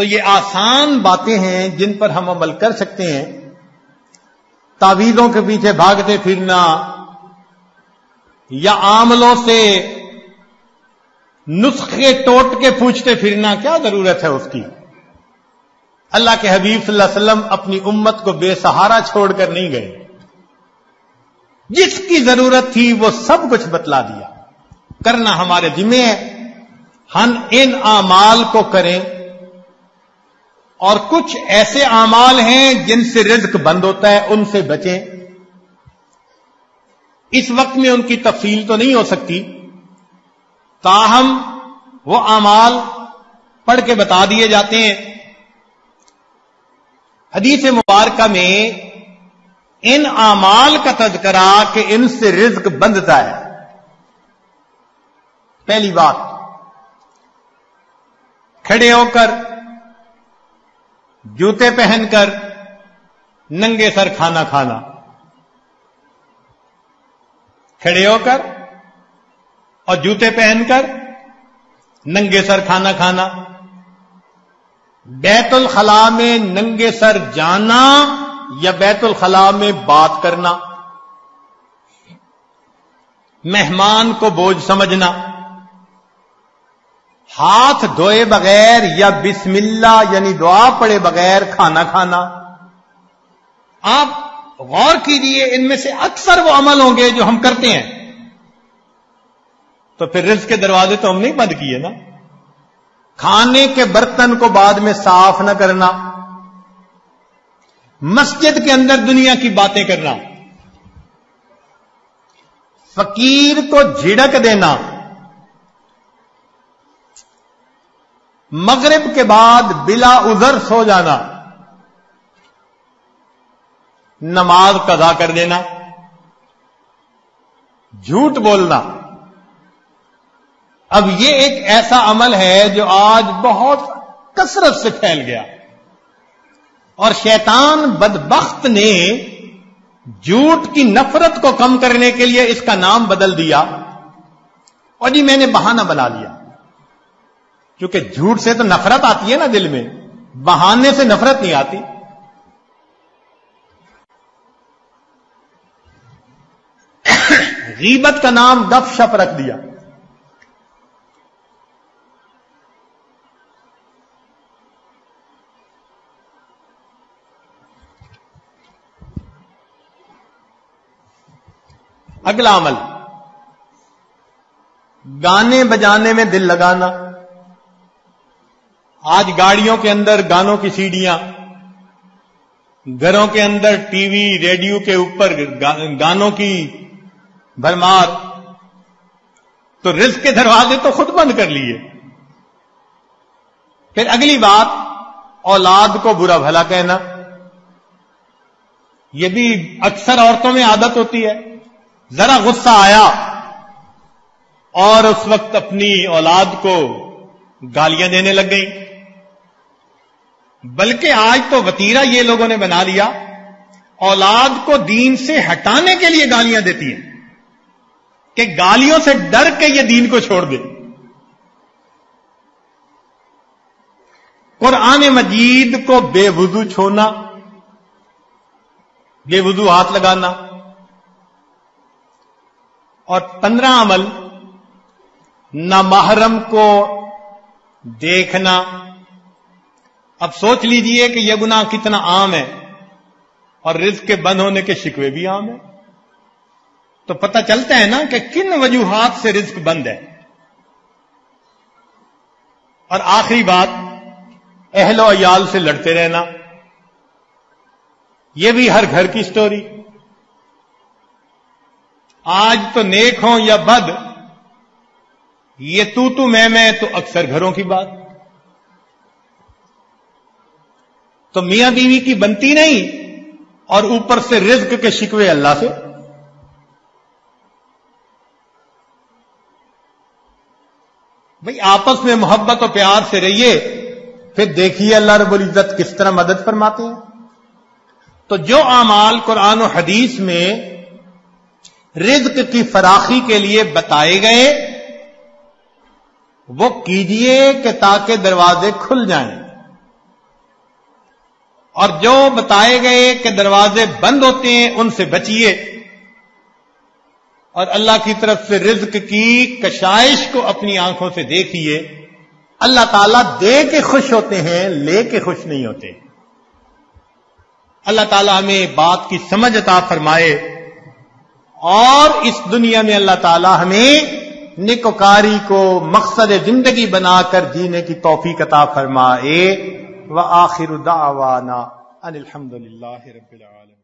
تو یہ آسان باتیں ہیں جن پر ہم عمل کر سکتے ہیں. تعویذوں کے پیچھے بھاگتے پھرنا یا عاملوں سے نسخے ٹوٹ کے پوچھتے پھرنا کیا ضرورت ہے اس کی؟ اللہ کے حبیب صلی اللہ علیہ وسلم اپنی امت کو بے سہارا چھوڑ کر نہیں گئے. جس کی ضرورت تھی وہ سب کچھ بتلا دیا. کرنا ہمارے ذمہ ہے. ہم ان اعمال کو کریں، اور کچھ ایسے اعمال ہیں جن سے رزق بند ہوتا ہے، ان سے بچیں. اس وقت میں ان کی تفصیل تو نہیں ہو سکتی، تاہم وہ اعمال پڑھ کے بتا دیے جاتے ہیں. حدیث مبارکہ میں ان اعمال کا تذکرہ کہ ان سے رزق بندتا ہے. پہلی بات، کھڑے ہو کر جوتے پہن کر ننگے سر کھانا کھانا. کھڑے ہو کر اور جوتے پہن کر ننگے سر کھانا کھانا. بیت الخلاء میں ننگے سر جانا یا بیت الخلاء میں بات کرنا. مہمان کو بوجھ سمجھنا. ہاتھ دھوئے بغیر یا بسم اللہ یعنی دعا پڑے بغیر کھانا کھانا. آپ غور کیجئے، ان میں سے اکثر وہ عمل ہوں گے جو ہم کرتے ہیں، تو پھر رزق کے دروازے تو ہم نہیں بند کیے نا. کھانے کے برتن کو بعد میں صاف نہ کرنا. مسجد کے اندر دنیا کی باتیں کرنا. فقیر کو جھڑک دینا. مغرب کے بعد بلا عذر سو جانا. نماز قضا کر دینا. جھوٹ بولنا. اب یہ ایک ایسا عمل ہے جو آج بہت کثرت سے پھیل گیا، اور شیطان بدبخت نے جھوٹ کی نفرت کو کم کرنے کے لیے اس کا نام بدل دیا، اور جی میں نے بہانہ بنا لیا. کیونکہ جھوٹ سے تو نفرت آتی ہے نا دل میں، بہانے سے نفرت نہیں آتی. غیبت کا نام گپ شپ رکھ دیا. اگلا عمل، گانے بجانے میں دل لگانا. آج گاڑیوں کے اندر گانوں کی سیڑیاں، گھروں کے اندر ٹی وی ریڈیو کے اوپر گانوں کی بھرمار. تو رزق کے دروازے تو خود بند کر لیے. پھر اگلی بات، اولاد کو برا بھلا کہنا. یہ بھی اکثر عورتوں میں عادت ہوتی ہے. ذرا غصہ آیا اور اس وقت اپنی اولاد کو گالیاں دینے لگ گئی. بلکہ آج تو وتیرہ یہ لوگوں نے بنا لیا، اولاد کو دین سے ہٹانے کے لیے گالیاں دیتی ہیں کہ گالیوں سے ڈر کے یہ دین کو چھوڑ دے. قرآن مجید کو بے وضو چھونا، بے وضو ہاتھ لگانا. اور 15 عمل، نامحرم کو دیکھنا. اب سوچ لیجئے کہ یہ گناہ کتنا عام ہے، اور رزق کے بند ہونے کے شکوے بھی عام ہیں. تو پتہ چلتا ہے نا کہ کن وجوہات سے رزق بند ہے. اور آخری بات، اہل و عیال سے لڑتے رہنا. یہ بھی ہر گھر کی سٹوری. آج تو نیک ہوں یا بد، یہ تو میں تو اکثر گھروں کی بات. تو میاں بیوی کی بنتی نہیں، اور اوپر سے رزق کے شکوے اللہ سے. بھئی آپس میں محبت و پیار سے رہیے، پھر دیکھیے اللہ رب العزت کس طرح مدد فرماتے ہیں. تو جو اعمال قرآن و حدیث میں رزق کی فراخی کے لیے بتائے گئے وہ کیجئے کہ تاکہ دروازے کھل جائیں. اور جو بتائے گئے کہ دروازے بند ہوتے ہیں ان سے بچیے، اور اللہ کی طرف سے رزق کی کشائش کو اپنی آنکھوں سے دیکھیے۔ اللہ تعالیٰ دے کے خوش ہوتے ہیں، لے کے خوش نہیں ہوتے۔ اللہ تعالیٰ ہمیں بات کی سمجھ عطا فرمائے، اور اس دنیا میں اللہ تعالیٰ ہمیں نیکوکاری کو مقصد زندگی بنا کر جینے کی توفیق عطا فرمائے۔ وآخر دعوانا ان الحمد للہ رب العالمین۔